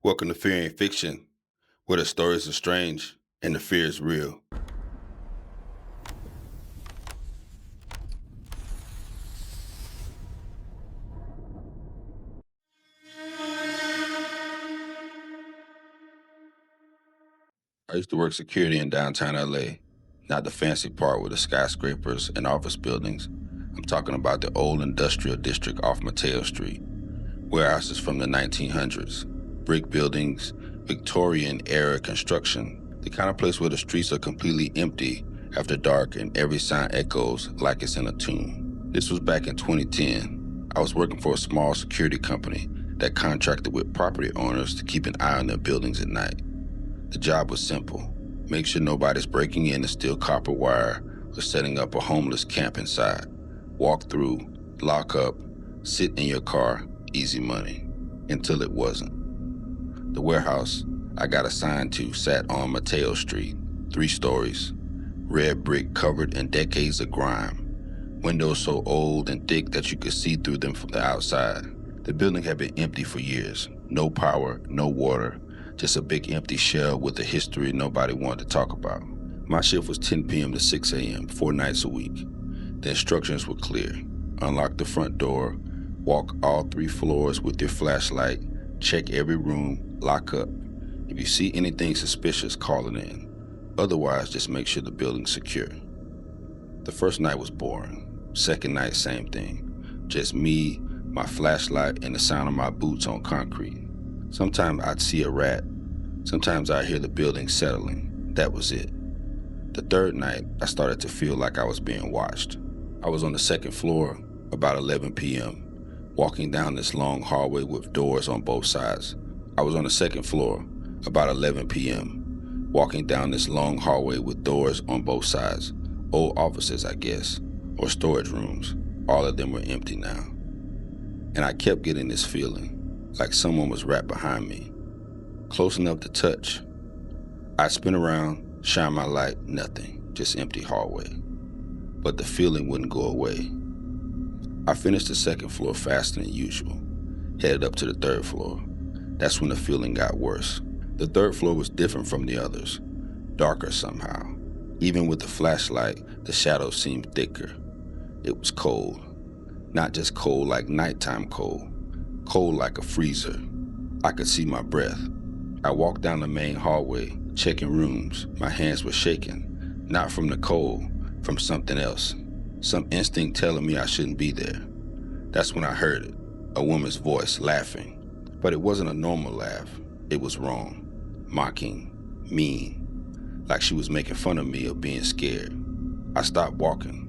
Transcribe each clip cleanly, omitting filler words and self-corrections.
Welcome to Fear Ain't Fiction, where the stories are strange and the fear is real. I used to work security in downtown LA, not the fancy part with the skyscrapers and office buildings. I'm talking about the old industrial district off Mateo Street. Warehouses from the 1900s, brick buildings, Victorian era construction, the kind of place where the streets are completely empty after dark and every sound echoes like it's in a tomb. This was back in 2010. I was working for a small security company that contracted with property owners to keep an eye on their buildings at night. The job was simple. Make sure nobody's breaking in to steal copper wire or setting up a homeless camp inside. Walk through, lock up, sit in your car, easy money. Until it wasn't. The warehouse I got assigned to sat on Mateo Street, 3 stories, red brick covered in decades of grime, windows so old and thick that you could see through them from the outside. The building had been empty for years. No power, no water, just a big empty shell with a history nobody wanted to talk about. My shift was 10 p.m. to 6 a.m., 4 nights a week. The instructions were clear. Unlock the front door, walk all 3 floors with your flashlight, check every room, lock up. If you see anything suspicious, call it in. Otherwise, just make sure the building's secure. The first night was boring. Second night, same thing. Just me, my flashlight, and the sound of my boots on concrete. Sometimes I'd see a rat. Sometimes I'd hear the building settling. That was it. The third night, I started to feel like I was being watched. I was on the 2nd floor, about 11 p.m., walking down this long hallway with doors on both sides. I was on the 2nd floor, about 11 p.m., walking down this long hallway with doors on both sides. Old offices, I guess, or storage rooms. All of them were empty now. And I kept getting this feeling, like someone was right behind me, close enough to touch. I'd spin around, shine my light, nothing, just empty hallway. But the feeling wouldn't go away. I finished the 2nd floor faster than usual, headed up to the 3rd floor. That's when the feeling got worse. The 3rd floor was different from the others, darker somehow. Even with the flashlight, the shadows seemed thicker. It was cold. Not just cold like nighttime cold, cold like a freezer. I could see my breath. I walked down the main hallway, checking rooms. My hands were shaking, not from the cold, from something else. Some instinct telling me I shouldn't be there. That's when I heard it, a woman's voice laughing. But it wasn't a normal laugh. It was wrong, mocking, mean, like she was making fun of me of being scared. I stopped walking.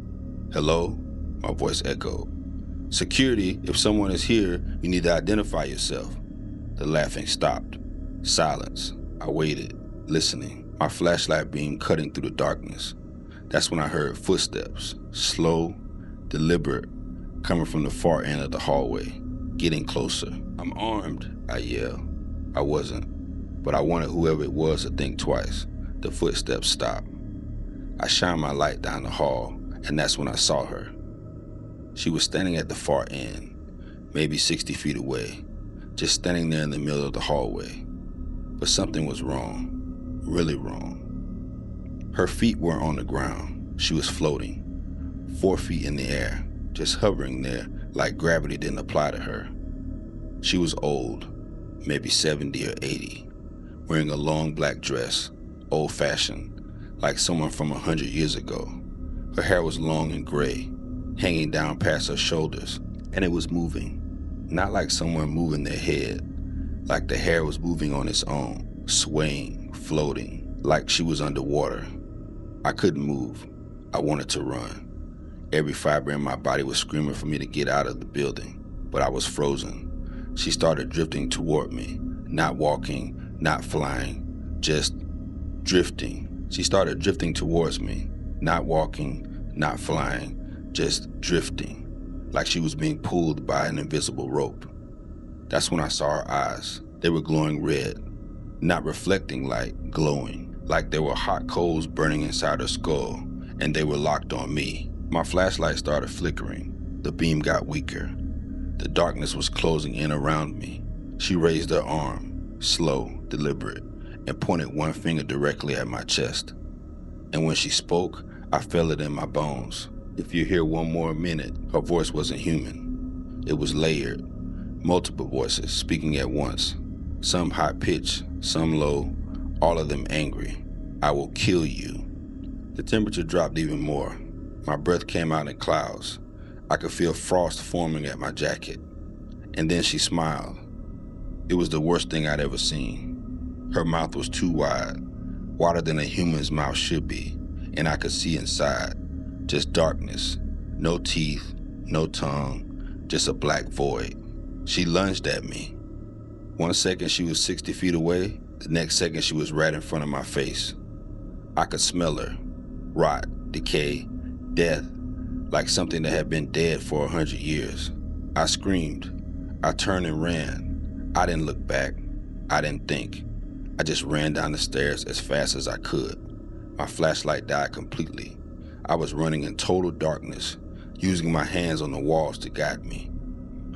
Hello? My voice echoed. Security, if someone is here, you need to identify yourself. The laughing stopped. Silence. I waited, listening, my flashlight beam cutting through the darkness. That's when I heard footsteps, slow, deliberate, coming from the far end of the hallway, getting closer. I'm armed, I yelled. I wasn't, but I wanted whoever it was to think twice. The footsteps stopped. I shined my light down the hall, and that's when I saw her. She was standing at the far end, maybe 60 feet away, just standing there in the middle of the hallway. But something was wrong, really wrong. Her feet weren't on the ground. She was floating, 4 feet in the air, just hovering there like gravity didn't apply to her. She was old, maybe 70 or 80, wearing a long black dress, old-fashioned, like someone from 100 years ago. Her hair was long and gray, hanging down past her shoulders, and it was moving. Not like someone moving their head, like the hair was moving on its own, swaying, floating, like she was underwater. I couldn't move. I wanted to run. Every fiber in my body was screaming for me to get out of the building, but I was frozen. She started drifting toward me, not walking, not flying, just drifting. She started drifting towards me, not walking, not flying, just drifting, like she was being pulled by an invisible rope. That's when I saw her eyes. They were glowing red, not reflecting light, glowing, like there were hot coals burning inside her skull, and they were locked on me. My flashlight started flickering. The beam got weaker. The darkness was closing in around me. She raised her arm, slow, deliberate, and pointed one finger directly at my chest. And when she spoke, I felt it in my bones. If you hear one more minute, her voice wasn't human. It was layered, multiple voices speaking at once, some high-pitched, some low, all of them angry. I will kill you. The temperature dropped even more. My breath came out in clouds. I could feel frost forming at my jacket. And then she smiled. It was the worst thing I'd ever seen. Her mouth was too wide, wider than a human's mouth should be, and I could see inside. Just darkness, no teeth, no tongue, just a black void. She lunged at me. 1 second she was 60 feet away, the next second she was right in front of my face. I could smell her. Rot, decay, death, like something that had been dead for 100 years. I screamed. I turned and ran. I didn't look back. I didn't think. I just ran down the stairs as fast as I could. My flashlight died completely. I was running in total darkness, using my hands on the walls to guide me.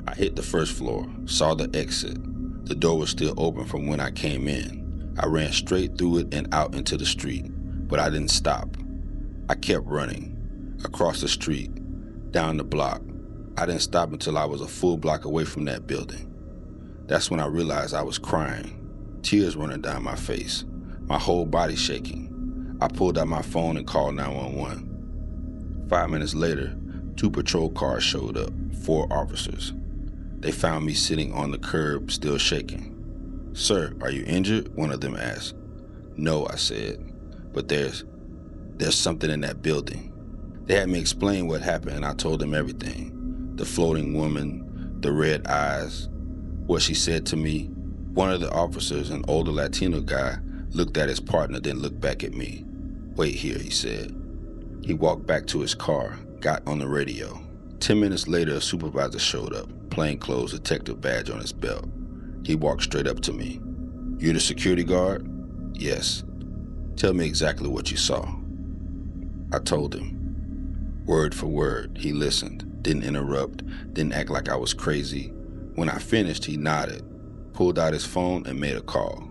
I hit the first floor, saw the exit. The door was still open from when I came in. I ran straight through it and out into the street, but I didn't stop. I kept running, across the street, down the block. I didn't stop until I was a full block away from that building. That's when I realized I was crying, tears running down my face, my whole body shaking. I pulled out my phone and called 911. 5 minutes later, 2 patrol cars showed up, 4 officers. They found me sitting on the curb, still shaking. "Sir, are you injured?" one of them asked. "No," I said, "but there's something in that building." They had me explain what happened, and I told them everything. The floating woman, the red eyes, what she said to me. One of the officers, an older Latino guy, looked at his partner, then looked back at me. "Wait here," he said. He walked back to his car, got on the radio. 10 minutes later, a supervisor showed up, plainclothes detective badge on his belt. He walked straight up to me. "You're the security guard?" "Yes." "Tell me exactly what you saw." I told him. Word for word, he listened, didn't interrupt, didn't act like I was crazy. When I finished, he nodded, pulled out his phone and made a call.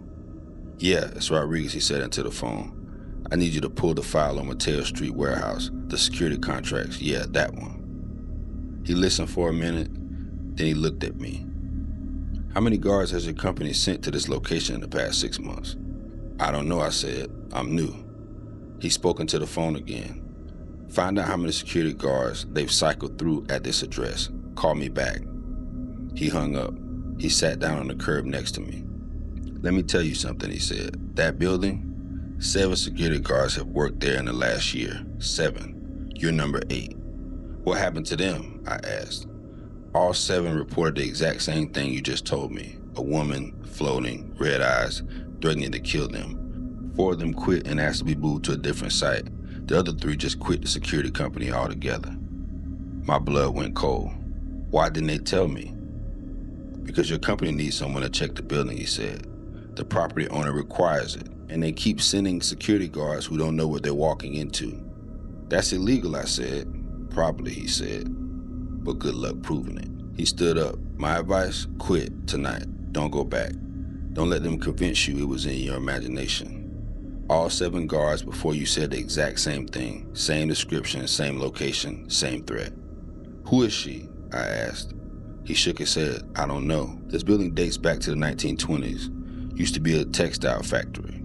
"Yeah, it's Rodriguez," he said into the phone. "I need you to pull the file on Mateo Street warehouse, the security contracts, yeah, that one." He listened for a minute, then he looked at me. "How many guards has your company sent to this location in the past 6 months?" "I don't know," I said. "I'm new." He spoke into the phone again. "Find out how many security guards they've cycled through at this address. Call me back." He hung up. He sat down on the curb next to me. "Let me tell you something," he said. "That building, 7 security guards have worked there in the last year. 7. You're number 8. "What happened to them?" I asked. "All 7 reported the exact same thing you just told me. A woman, floating, red eyes, threatening to kill them. 4 of them quit and asked to be moved to a different site. The other 3 just quit the security company altogether." My blood went cold. "Why didn't they tell me?" "Because your company needs someone to check the building," he said. "The property owner requires it, and they keep sending security guards who don't know what they're walking into." "That's illegal," I said. "Probably," he said, "but good luck proving it." He stood up. "My advice? Quit tonight. Don't go back. Don't let them convince you it was in your imagination. All 7 guards before you said the exact same thing, same description, same location, same threat." "Who is she?" I asked. He shook his head. "I don't know. This building dates back to the 1920s. Used to be a textile factory.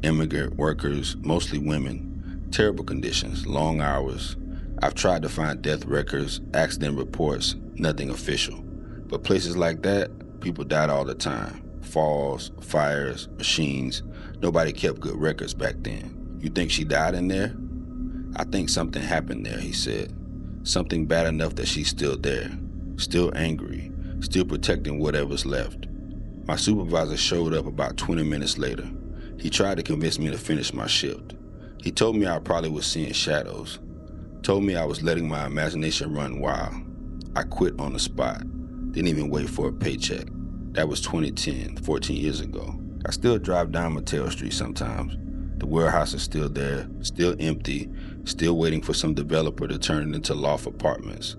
Immigrant workers, mostly women. Terrible conditions, long hours. I've tried to find death records, accident reports, nothing official. But places like that, people died all the time. Falls, fires, machines. Nobody kept good records back then. You think she died in there?" "I think something happened there," he said. "Something bad enough that she's still there. Still angry. Still protecting whatever's left." My supervisor showed up about 20 minutes later. He tried to convince me to finish my shift. He told me I probably was seeing shadows. Told me I was letting my imagination run wild. I quit on the spot. Didn't even wait for a paycheck. That was 2010, 14 years ago. I still drive down Mateo Street sometimes. The warehouse is still there, still empty, still waiting for some developer to turn it into loft apartments.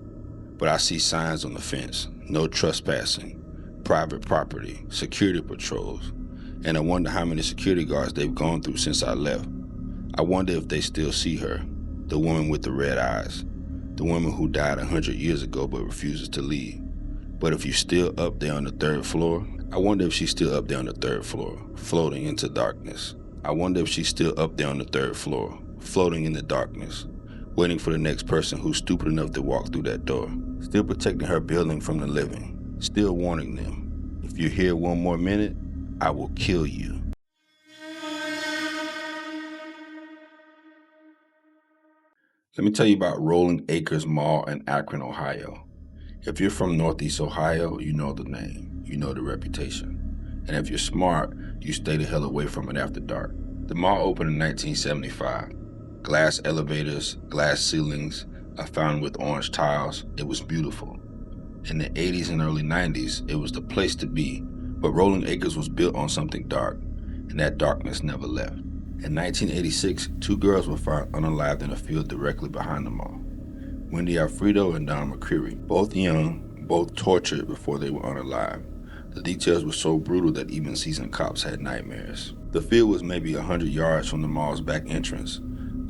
But I see signs on the fence. No trespassing. Private property. Security patrols. And I wonder how many security guards they've gone through since I left. I wonder if they still see her, the woman with the red eyes, the woman who died 100 years ago but refuses to leave. But if you're still up there on the third floor, I wonder if she's still up there on the third floor, floating into darkness. I wonder if she's still up there on the third floor, floating in the darkness, waiting for the next person who's stupid enough to walk through that door, still protecting her building from the living, still warning them, if you're here one more minute, I will kill you. Let me tell you about Rolling Acres Mall in Akron, Ohio. If you're from Northeast Ohio, you know the name, you know the reputation. And if you're smart, you stay the hell away from it after dark. The mall opened in 1975. Glass elevators, glass ceilings, a fountain with orange tiles. It was beautiful. In the 80s and early 90s, it was the place to be, but Rolling Acres was built on something dark, and that darkness never left. In 1986, 2 girls were found unalived in a field directly behind the mall. Wendy Alfredo and Donna McCreary, both young, both tortured before they were unalived. The details were so brutal that even seasoned cops had nightmares. The field was maybe 100 yards from the mall's back entrance,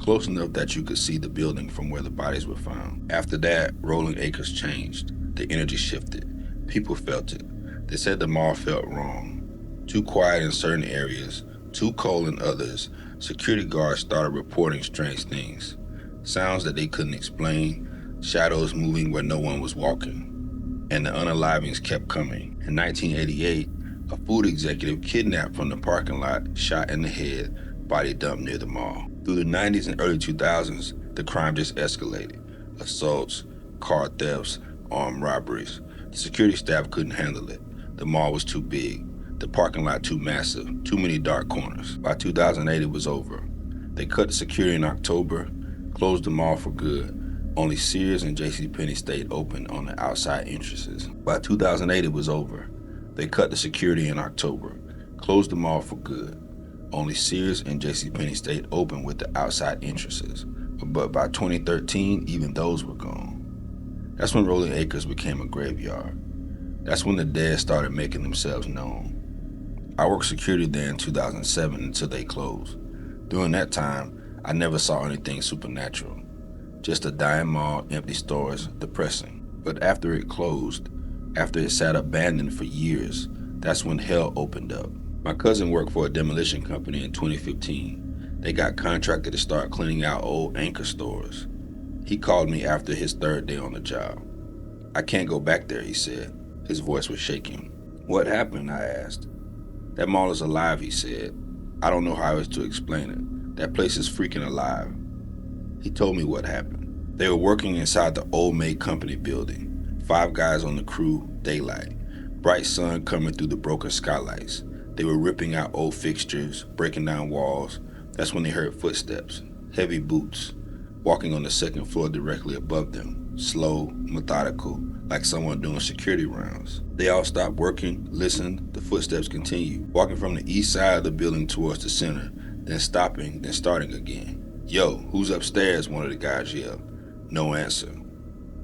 close enough that you could see the building from where the bodies were found. After that, Rolling Acres changed. The energy shifted. People felt it. They said the mall felt wrong. Too quiet in certain areas, too cold in others. Security guards started reporting strange things. Sounds that they couldn't explain, shadows moving where no one was walking. And the unalivings kept coming. In 1988, a food executive kidnapped from the parking lot, shot in the head, body dumped near the mall. Through the 90s and early 2000s, the crime just escalated. Assaults, car thefts, armed robberies. The security staff couldn't handle it. The mall was too big. The parking lot too massive. Too many dark corners. By 2008, it was over. They cut the security in October, closed the mall for good. Only Sears and JCPenney stayed open on the outside entrances. By 2008, it was over. They cut the security in October, closed the mall for good. Only Sears and JCPenney stayed open with the outside entrances. But by 2013, even those were gone. That's when Rolling Acres became a graveyard. That's when the dead started making themselves known. I worked security there in 2007 until they closed. During that time, I never saw anything supernatural. Just a dying mall, empty stores, depressing. But after it closed, after it sat abandoned for years, that's when hell opened up. My cousin worked for a demolition company in 2015. They got contracted to start cleaning out old anchor stores. He called me after his 3rd day on the job. I can't go back there, he said. His voice was shaking. What happened? I asked. That mall is alive, he said. I don't know how else to explain it. That place is freaking alive. He told me what happened. They were working inside the old May Company building. 5 guys on the crew, daylight. Bright sun coming through the broken skylights. They were ripping out old fixtures, breaking down walls. That's when they heard footsteps, heavy boots, walking on the 2nd floor directly above them. Slow, methodical, like someone doing security rounds. They all stopped working, listened, the footsteps continued, walking from the east side of the building towards the center, then stopping, then starting again. Yo, who's upstairs? One of the guys yelled. No answer.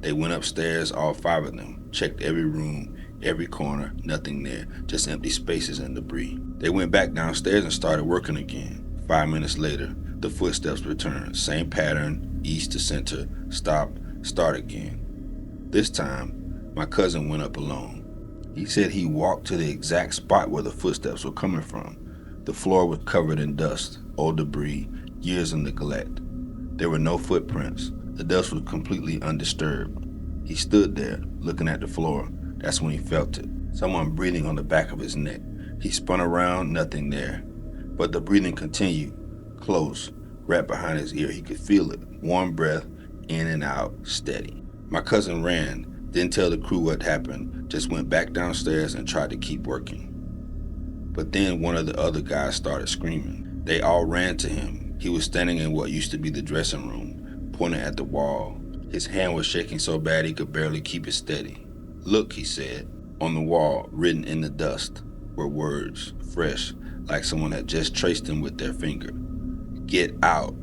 They went upstairs, all 5 of them, checked every room, every corner, nothing there, just empty spaces and debris. They went back downstairs and started working again. 5 minutes later, the footsteps returned. Same pattern, east to center, stop, start again. This time, my cousin went up alone. He said he walked to the exact spot where the footsteps were coming from. The floor was covered in dust, old debris, years of neglect. There were no footprints. The dust was completely undisturbed. He stood there, looking at the floor. That's when he felt it. Someone breathing on the back of his neck. He spun around, nothing there. But the breathing continued, close, right behind his ear. He could feel it. Warm breath, in and out, steady. My cousin ran, didn't tell the crew what happened, just went back downstairs and tried to keep working. But then one of the other guys started screaming. They all ran to him. He was standing in what used to be the dressing room, pointing at the wall. His hand was shaking so bad he could barely keep it steady. Look, he said. On the wall, written in the dust, were words, fresh, like someone had just traced them with their finger. Get out.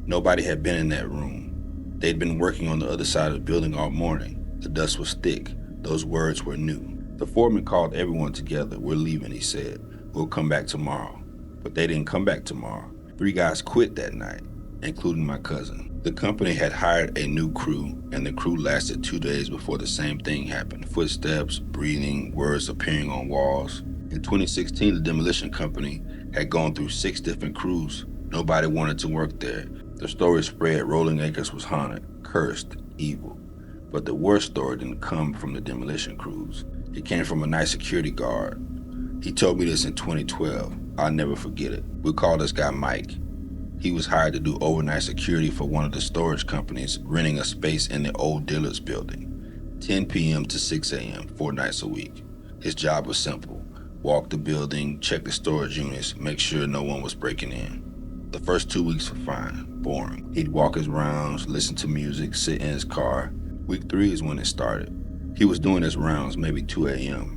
Nobody had been in that room. They'd been working on the other side of the building all morning. The dust was thick. Those words were new. The foreman called everyone together. We're leaving, he said. we'll come back tomorrow. But they didn't come back tomorrow. 3 guys quit that night, including my cousin. The company had hired a new crew, and the crew lasted 2 days before the same thing happened. Footsteps, breathing, words appearing on walls. In 2016, the demolition company had gone through 6 different crews. Nobody wanted to work there. The story spread Rolling Acres was haunted, cursed, evil. But the worst story didn't come from the demolition crews. It came from a night security guard. He told me this in 2012. I'll never forget it. We called this guy Mike. He was hired to do overnight security for one of the storage companies, renting a space in the old Dillard's building, 10 p.m. to 6 a.m., 4 nights a week. His job was simple. Walk the building, check the storage units, make sure no one was breaking in. The first 2 weeks were fine, boring. He'd walk his rounds, listen to music, sit in his car. Week 3 is when it started. He was doing his rounds, maybe 2 a.m.,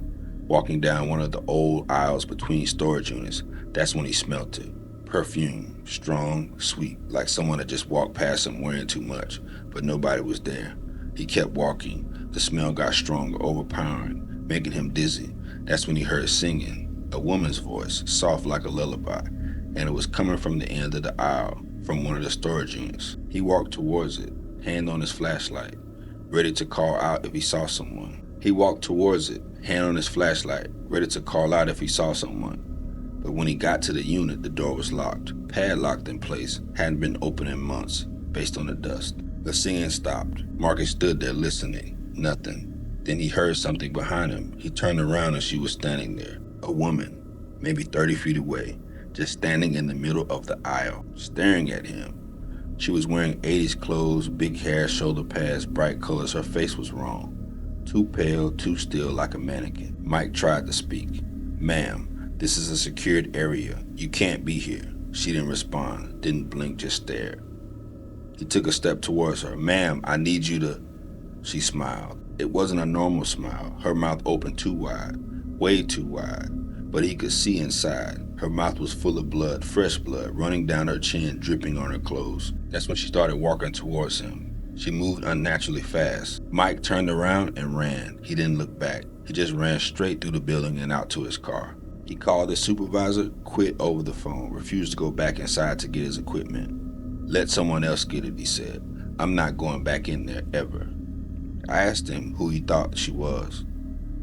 walking down one of the old aisles between storage units. That's when he smelt it. Perfume, strong, sweet, like someone had just walked past him wearing too much, but nobody was there. He kept walking. The smell got stronger, overpowering, making him dizzy. That's when he heard singing, a woman's voice, soft like a lullaby, and it was coming from the end of the aisle, from one of the storage units. He walked towards it, hand on his flashlight, ready to call out if he saw someone. He walked towards it, hand on his flashlight, ready to call out if he saw someone. But when he got to the unit, the door was locked, padlocked in place, hadn't been opened in months, based on the dust. The singing stopped. Marcus stood there listening, nothing. Then he heard something behind him. He turned around and she was standing there. A woman, maybe 30 feet away, just standing in the middle of the aisle, staring at him. She was wearing 80s clothes, big hair, shoulder pads, bright colors. Her face was wrong. Too pale, too still, like a mannequin. Mike tried to speak. Ma'am, this is a secured area. You can't be here. She didn't respond, didn't blink, just stared. He took a step towards her. Ma'am, I need you to... She smiled. It wasn't a normal smile. Her mouth opened too wide, way too wide, but he could see inside. Her mouth was full of blood, fresh blood, running down her chin, dripping on her clothes. That's when she started walking towards him. She moved unnaturally fast. Mike turned around and ran. He didn't look back. He just ran straight through the building and out to his car. He called his supervisor, quit over the phone, refused to go back inside to get his equipment. Let someone else get it, he said. I'm not going back in there, ever. I asked him who he thought she was,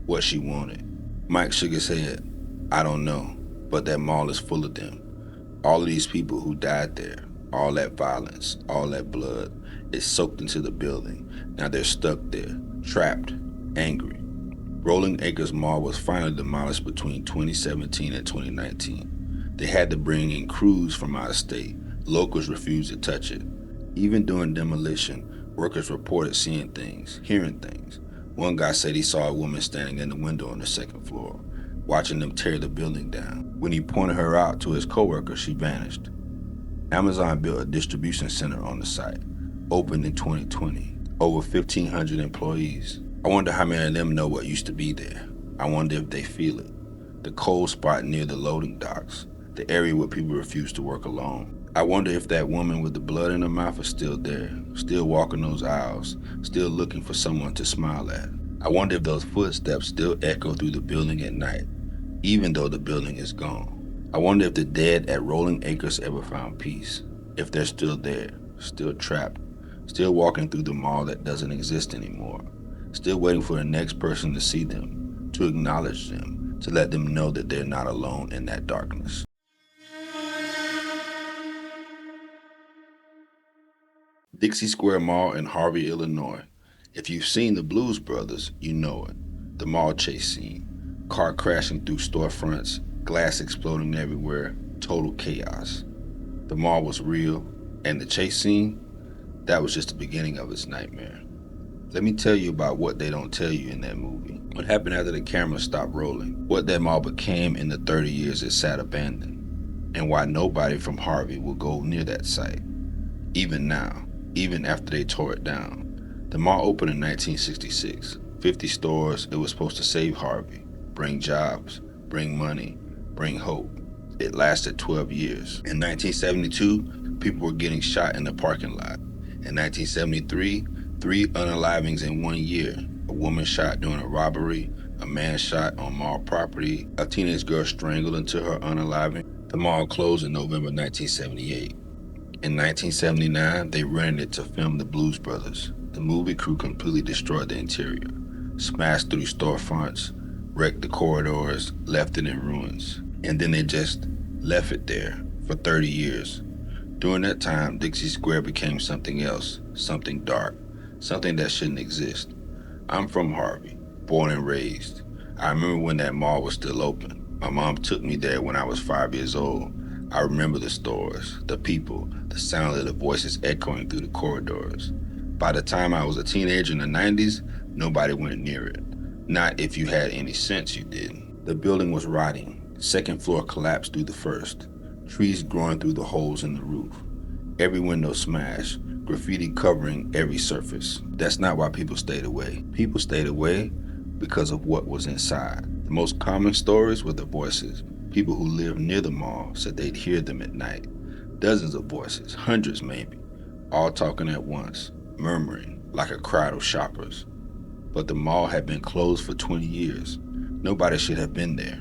what she wanted. Mike shook his head. I don't know, but that mall is full of them. All of these people who died there, all that violence, all that blood, it's soaked into the building. Now they're stuck there, trapped, angry. Rolling Acres Mall was finally demolished between 2017 and 2019. They had to bring in crews from out of state. Locals refused to touch it. Even during demolition, workers reported seeing things, hearing things. One guy said he saw a woman standing in the window on the 2nd floor, watching them tear the building down. When he pointed her out to his coworker, she vanished. Amazon built a distribution center on the site, opened in 2020, over 1,500 employees. I wonder how many of them know what used to be there. I wonder if they feel it. The cold spot near the loading docks, the area where people refuse to work alone. I wonder if that woman with the blood in her mouth is still there, still walking those aisles, still looking for someone to smile at. I wonder if those footsteps still echo through the building at night, even though the building is gone. I wonder if the dead at Rolling Acres ever found peace, if they're still there, still trapped, still walking through the mall that doesn't exist anymore, still waiting for the next person to see them, to acknowledge them, to let them know that they're not alone in that darkness. Dixie Square Mall in Harvey, Illinois. If you've seen the Blues Brothers, you know it. The mall chase scene. Car crashing through storefronts, glass exploding everywhere, total chaos. The mall was real, and the chase scene, that was just the beginning of its nightmare. Let me tell you about what they don't tell you in that movie. What happened after the camera stopped rolling. What that mall became in the 30 years it sat abandoned. And why nobody from Harvey will go near that site. Even now, even after they tore it down. The mall opened in 1966. 50 stores. It was supposed to save Harvey, bring jobs, bring money, bring hope. It lasted 12 years. In 1972, people were getting shot in the parking lot. In 1973, 3 unalivings in 1 year. A woman shot during a robbery, A man shot on mall property. A teenage girl strangled until her unaliving. The mall closed in November 1978. In 1979, they rented it to film The Blues Brothers. The movie crew completely destroyed the interior, smashed through storefronts, wrecked the corridors, left it in ruins. And then they just left it there for 30 years. During that time, Dixie Square became something else, something dark, something that shouldn't exist. I'm from Harvey, born and raised. I remember when that mall was still open. My mom took me there when I was 5 years old. I remember the stores, the people, the sound of the voices echoing through the corridors. By the time I was a teenager in the 90s, nobody went near it. Not if you had any sense, you didn't. The building was rotting. Second floor collapsed through the first. Trees growing through the holes in the roof. Every window smashed, graffiti covering every surface. That's not why people stayed away. People stayed away because of what was inside. The most common stories were the voices. People who lived near the mall said they'd hear them at night. Dozens of voices, hundreds maybe, all talking at once, murmuring like a crowd of shoppers. But the mall had been closed for 20 years. Nobody should have been there.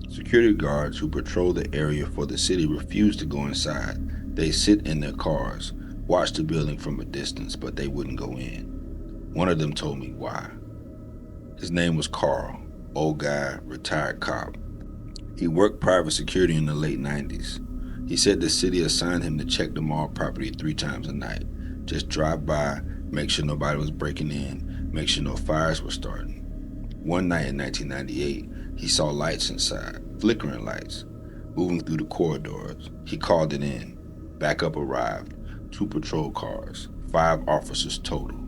Security guards who patrol the area for the city refused to go inside. They sit in their cars, watch the building from a distance, but they wouldn't go in. One of them told me why. His name was Carl, old guy, retired cop. He worked private security in the late 90s. He said the city assigned him to check the mall property 3 times a night. Just drive by, make sure nobody was breaking in, make sure no fires were starting. One night in 1998, he saw lights inside, flickering lights, moving through the corridors. He called it in. Backup arrived, 2 patrol cars, 5 officers total.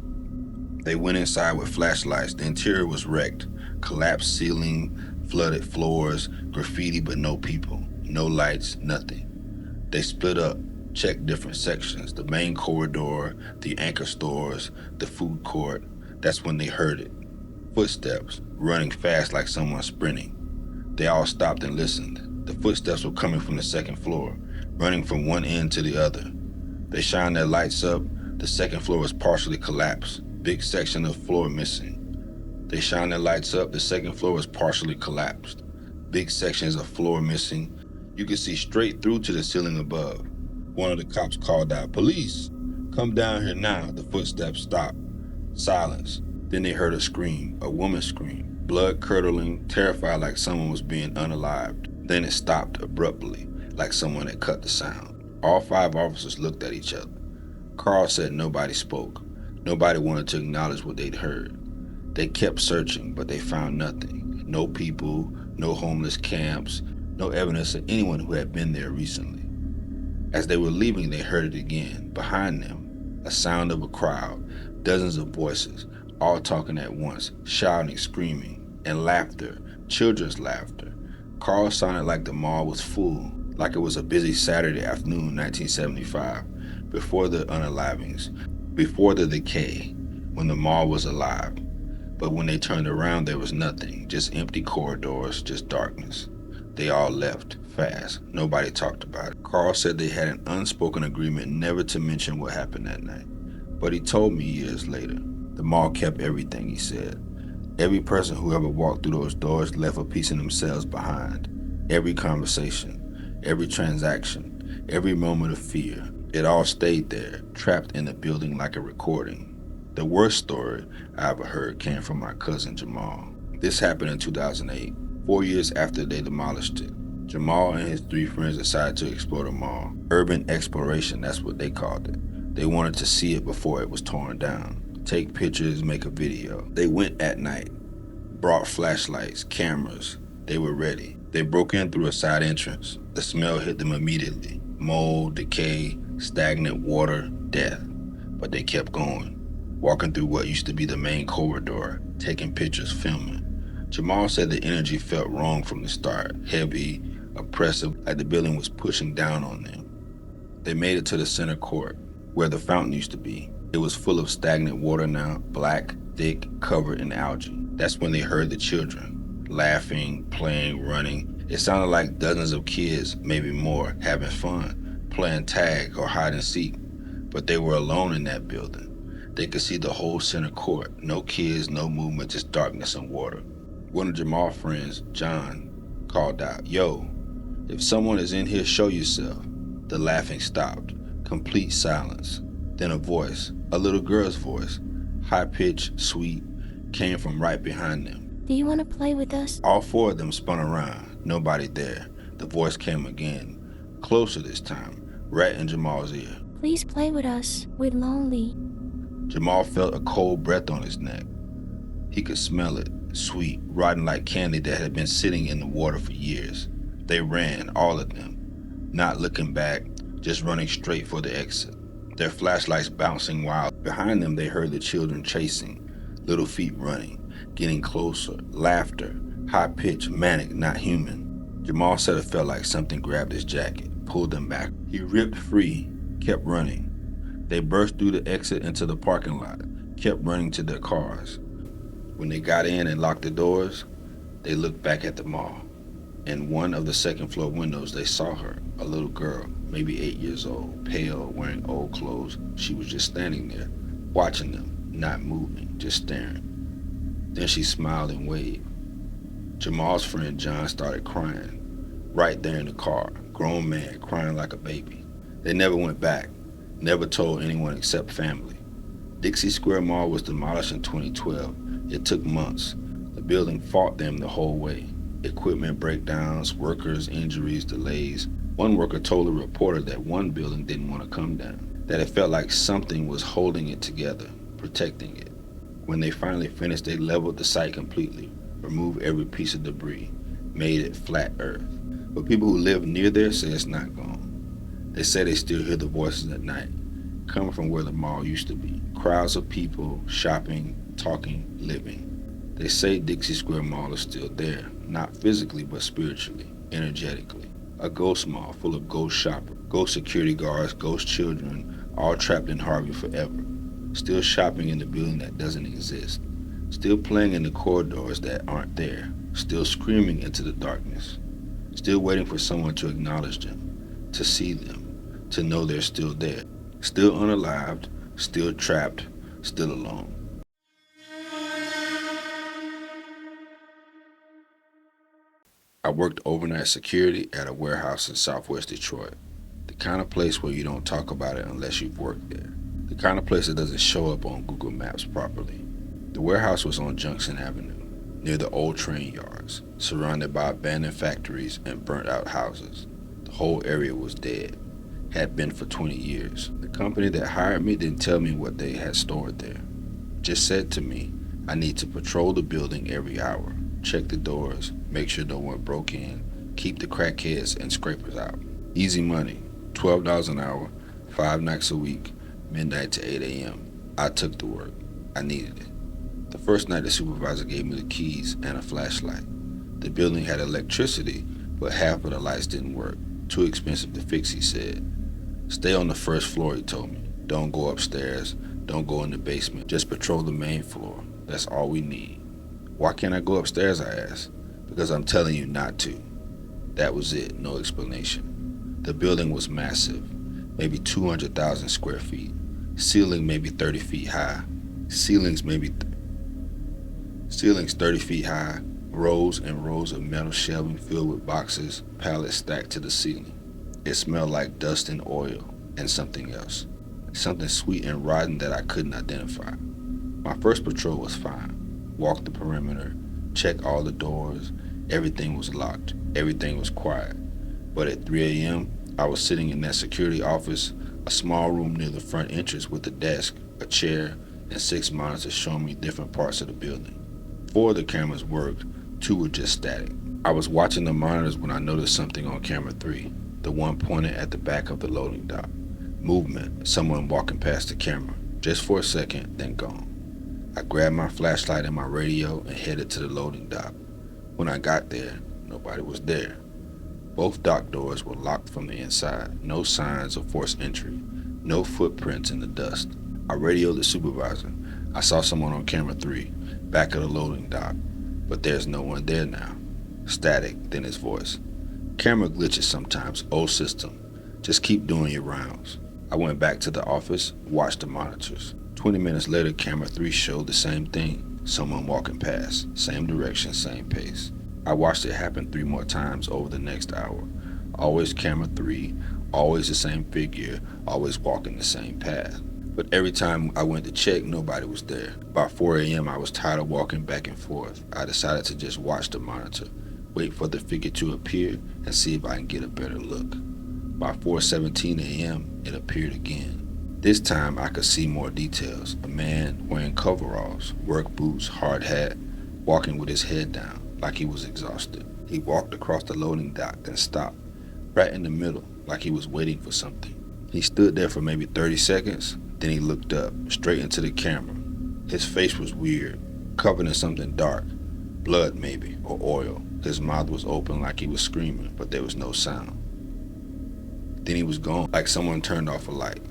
They went inside with flashlights. The interior was wrecked, collapsed ceiling, flooded floors, graffiti but no people, no lights, nothing. They split up, checked different sections, the main corridor, the anchor stores, the food court. That's when they heard it. Footsteps, running fast like someone sprinting. They all stopped and listened. The footsteps were coming from the second floor, running from one end to the other. They shined their lights up. The second floor was partially collapsed, big section of floor missing. They shined their lights up. The second floor was partially collapsed, big sections of floor missing. You could see straight through to the ceiling above. One of the cops called out, "Police, come down here now." The footsteps stopped. Silence. Then they heard a scream, a woman scream, blood curdling, terrified like someone was being unalived. Then it stopped abruptly, like someone had cut the sound. All 5 officers looked at each other. Carl said nobody spoke. Nobody wanted to acknowledge what they'd heard. They kept searching, but they found nothing. No people, no homeless camps, no evidence of anyone who had been there recently. As they were leaving, they heard it again. Behind them, a sound of a crowd, dozens of voices, all talking at once, shouting, screaming, and laughter, children's laughter. Carl sounded like the mall was full, like it was a busy Saturday afternoon, 1975, before the unalivings, before the decay, when the mall was alive. But when they turned around, there was nothing, just empty corridors, just darkness. They all left, fast. Nobody talked about it. Carl said they had an unspoken agreement never to mention what happened that night. But he told me years later, the mall kept everything, he said. Every person who ever walked through those doors left a piece of themselves behind. Every conversation, every transaction, every moment of fear. It all stayed there, trapped in the building like a recording. The worst story I ever heard came from my cousin Jamal. This happened in 2008, 4 years after they demolished it. Jamal and his 3 friends decided to explore the mall. Urban exploration, that's what they called it. They wanted to see it before it was torn down. Take pictures, make a video. They went at night, brought flashlights, cameras. They were ready. They broke in through a side entrance. The smell hit them immediately. Mold, decay, stagnant water, death. But they kept going, walking through what used to be the main corridor, taking pictures, filming. Jamal said the energy felt wrong from the start, heavy, oppressive, like the building was pushing down on them. They made it to the center court, where the fountain used to be. It was full of stagnant water now, black, thick, covered in algae. That's when they heard the children, laughing, playing, running. It sounded like dozens of kids, maybe more, having fun, playing tag or hide and seek. But they were alone in that building. They could see the whole center court. No kids, no movement, just darkness and water. One of Jamal's friends, John, called out, "Yo, if someone is in here, show yourself." The laughing stopped. Complete silence. Then a voice, a little girl's voice, high-pitched, sweet, came from right behind them. "Do you want to play with us?" All four of them spun around. Nobody there. The voice came again, closer this time, right in Jamal's ear. "Please play with us. We're lonely." Jamal felt a cold breath on his neck. He could smell it, sweet, rotten like candy that had been sitting in the water for years. They ran, all of them, not looking back, just running straight for the exit, their flashlights bouncing wild. Behind them, they heard the children chasing, little feet running, getting closer, laughter, high-pitched, manic, not human. Jamal said it felt like something grabbed his jacket, pulled him back. He ripped free, kept running. They burst through the exit into the parking lot, kept running to their cars. When they got in and locked the doors, they looked back at the mall. In one of the second-floor windows, they saw her, a little girl, maybe 8 years old, pale, wearing old clothes. She was just standing there, watching them, not moving, just staring. Then she smiled and waved. Jamal's friend John started crying, right there in the car, grown man crying like a baby. They never went back, never told anyone except family. Dixie Square Mall was demolished in 2012. It took months. The building fought them the whole way. Equipment breakdowns, workers, injuries, delays. One worker told a reporter that one building didn't want to come down, that it felt like something was holding it together, protecting it. When they finally finished, they leveled the site completely, removed every piece of debris, made it flat earth. But people who live near there say it's not gone. They say they still hear the voices at night, coming from where the mall used to be. Crowds of people, shopping, talking, living. They say Dixie Square Mall is still there, not physically but spiritually, energetically. A ghost mall full of ghost shoppers, ghost security guards, ghost children, all trapped in Harvey forever. Still shopping in the building that doesn't exist. Still playing in the corridors that aren't there. Still screaming into the darkness. Still waiting for someone to acknowledge them, to see them, to know they're still there. Still unalived, still trapped, still alone. I worked overnight security at a warehouse in Southwest Detroit. The kind of place where you don't talk about it unless you've worked there. The kind of place that doesn't show up on Google Maps properly. The warehouse was on Junction Avenue, near the old train yards, surrounded by abandoned factories and burnt out houses. The whole area was dead, had been for 20 years. The company that hired me didn't tell me what they had stored there. Just said to me, I need to patrol the building every hour, check the doors, make sure no one broke in, keep the crackheads and scrapers out. Easy money, $12 an hour, 5 nights a week, midnight to 8 a.m. I took the work. I needed it. The first night the supervisor gave me the keys and a flashlight. The building had electricity, but half of the lights didn't work. Too expensive to fix, he said. Stay on the first floor, he told me. Don't go upstairs, don't go in the basement, just patrol the main floor. That's all we need. Why can't I go upstairs, I asked. Because I'm telling you not to. That was it, no explanation. The building was massive, maybe 200,000 square feet. Ceiling maybe 30 feet high. Ceilings 30 feet high. Rows and rows of metal shelving filled with boxes, pallets stacked to the ceiling. It smelled like dust and oil and something else. Something sweet and rotten that I couldn't identify. My first patrol was fine. Walked the perimeter, checked all the doors. Everything was locked. Everything was quiet. But at 3 a.m., I was sitting in that security office, a small room near the front entrance with a desk, a chair, and 6 monitors showing me different parts of the building. 4 of the cameras worked, 2 were just static. I was watching the monitors when I noticed something on camera 3, the one pointed at the back of the loading dock. Movement, someone walking past the camera, just for a second, then gone. I grabbed my flashlight and my radio and headed to the loading dock. When I got there, nobody was there. Both dock doors were locked from the inside, no signs of forced entry, no footprints in the dust. I radioed the supervisor. I saw someone on camera 3, back of the loading dock, but there's no one there now. Static, then his voice. Camera glitches sometimes, old system. Just keep doing your rounds. I went back to the office, watched the monitors. 20 minutes later, camera 3 showed the same thing. someone walking past, same direction, same pace. I watched it happen 3 more times over the next hour. Always camera 3, always the same figure, always walking the same path. But every time I went to check, nobody was there. By 4 a.m., I was tired of walking back and forth. I decided to just watch the monitor, wait for the figure to appear, and see if I can get a better look. By 4:17 a.m., it appeared again. This time I could see more details. A man wearing coveralls, work boots, hard hat, walking with his head down, like he was exhausted. He walked across the loading dock, then stopped, right in the middle, like he was waiting for something. He stood there for maybe 30 seconds, then he looked up, straight into the camera. His face was weird, covered in something dark, blood maybe, or oil. His mouth was open like he was screaming, but there was no sound. Then he was gone, like someone turned off a light.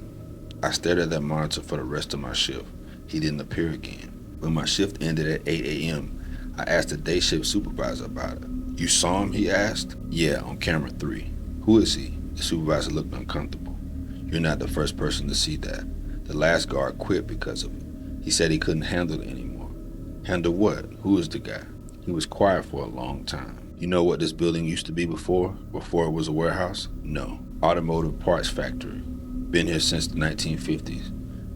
I stared at that monitor for the rest of my shift. He didn't appear again. When my shift ended at 8 a.m., I asked the day shift supervisor about it. "You saw him?" he asked. "Yeah, on camera 3. "Who is he?" The supervisor looked uncomfortable. "You're not the first person to see that. The last guard quit because of it. He said he couldn't handle it anymore." "Handle what? Who is the guy?" He was quiet for a long time. "You know what this building used to be before it was a warehouse?" "No. Automotive parts factory. Been here since the 1950s.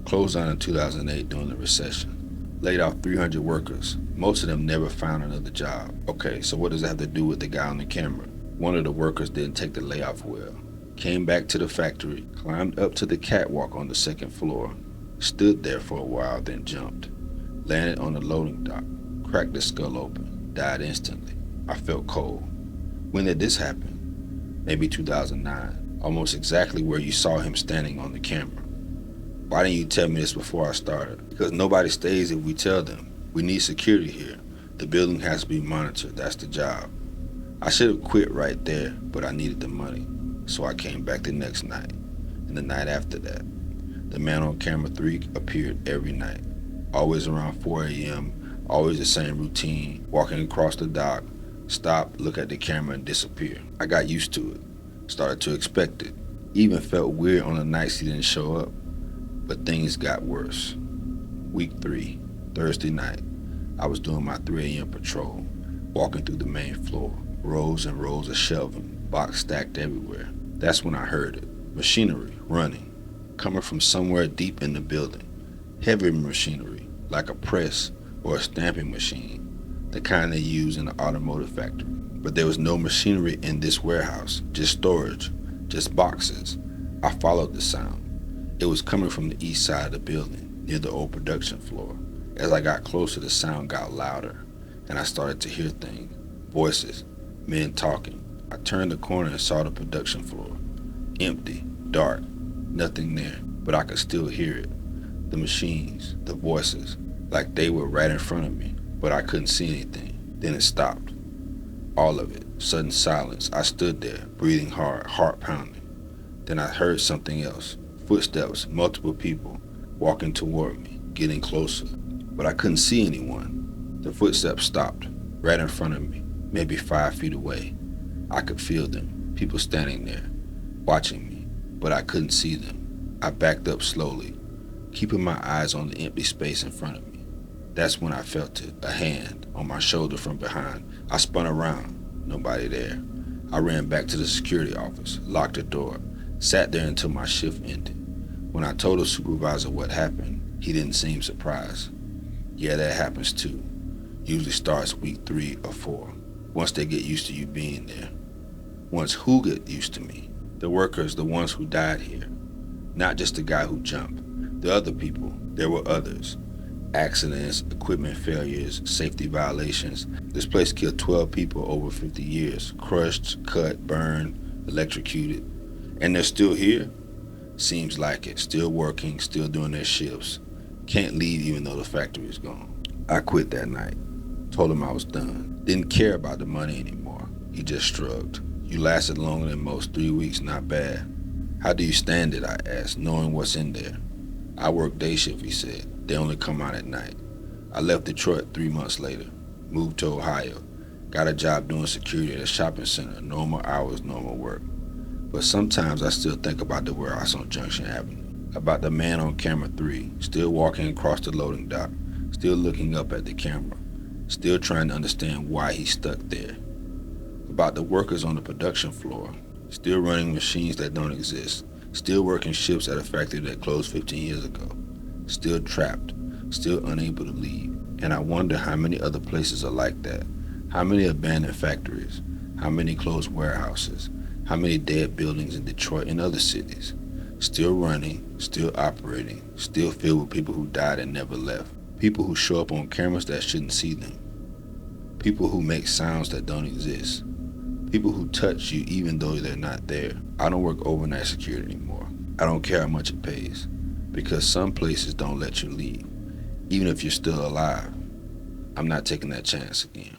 Closed down in 2008 during the recession. Laid off 300 workers. Most of them never found another job." "Okay, so what does that have to do with the guy on the camera?" "One of the workers didn't take the layoff well. Came back to the factory, climbed up to the catwalk on the second floor, stood there for a while, then jumped. Landed on the loading dock, cracked his skull open, died instantly. I felt cold." "When did this happen?" "Maybe 2009. Almost exactly where you saw him standing on the camera." "Why didn't you tell me this before I started?" "Because nobody stays if we tell them. We need security here. The building has to be monitored. That's the job." I should have quit right there, but I needed the money. So I came back the next night, and the night after that. The man on camera 3 appeared every night. Always around 4 a.m., always the same routine, walking across the dock, stop, look at the camera, and disappear. I got used to it. Started to expect it. Even felt weird on the nights he didn't show up. But things got worse. Week 3, Thursday night. I was doing my 3 a.m. patrol, walking through the main floor. Rows and rows of shelving, box stacked everywhere. That's when I heard it. Machinery, running, coming from somewhere deep in the building. Heavy machinery, like a press or a stamping machine, the kind they use in the automotive factory. But there was no machinery in this warehouse, just storage, just boxes. I followed the sound. It was coming from the east side of the building, near the old production floor. As I got closer, the sound got louder, and I started to hear things, voices, men talking. I turned the corner and saw the production floor. Empty, dark, nothing there, but I could still hear it. The machines, the voices, like they were right in front of me, but I couldn't see anything. Then it stopped. All of it, sudden silence. I stood there, breathing hard, heart pounding. Then I heard something else. Footsteps, multiple people, walking toward me, getting closer. But I couldn't see anyone. The footsteps stopped, right in front of me, maybe 5 feet away. I could feel them, people standing there, watching me, but I couldn't see them. I backed up slowly, keeping my eyes on the empty space in front of me. That's when I felt it, a hand on my shoulder from behind. I spun around, nobody there. I ran back to the security office, locked the door, sat there until my shift ended. When I told the supervisor what happened, he didn't seem surprised. "Yeah, that happens too. Usually starts week 3 or 4, once they get used to you being there." "Once who get used to me?" "The workers, the ones who died here. Not just the guy who jumped. The other people, there were others. Accidents, equipment failures, safety violations. This place killed 12 people over 50 years. Crushed, cut, burned, electrocuted. And they're still here? Seems like it. Still working, still doing their shifts. Can't leave even though the factory is gone." I quit that night. Told him I was done. Didn't care about the money anymore. He just shrugged. "You lasted longer than most. 3 weeks, not bad." "How do you stand it?" I asked, knowing what's in there. "I work day shift," he said. "They only come out at night." I left Detroit 3 months later. Moved to Ohio. Got a job doing security at a shopping center. Normal hours, normal work. But sometimes I still think about the warehouse on Junction Avenue. About the man on camera 3, still walking across the loading dock. still looking up at the camera, still trying to understand why he's stuck there. About the workers on the production floor, still running machines that don't exist, still working shifts at a factory that closed 15 years ago, still trapped, still unable to leave. And I wonder how many other places are like that. How many abandoned factories? How many closed warehouses? How many dead buildings in Detroit and other cities? Still running, still operating, still filled with people who died and never left. People who show up on cameras that shouldn't see them. People who make sounds that don't exist. People who touch you even though they're not there. I don't work overnight security anymore. I don't care how much it pays, because some places don't let you leave, even if you're still alive. I'm not taking that chance again.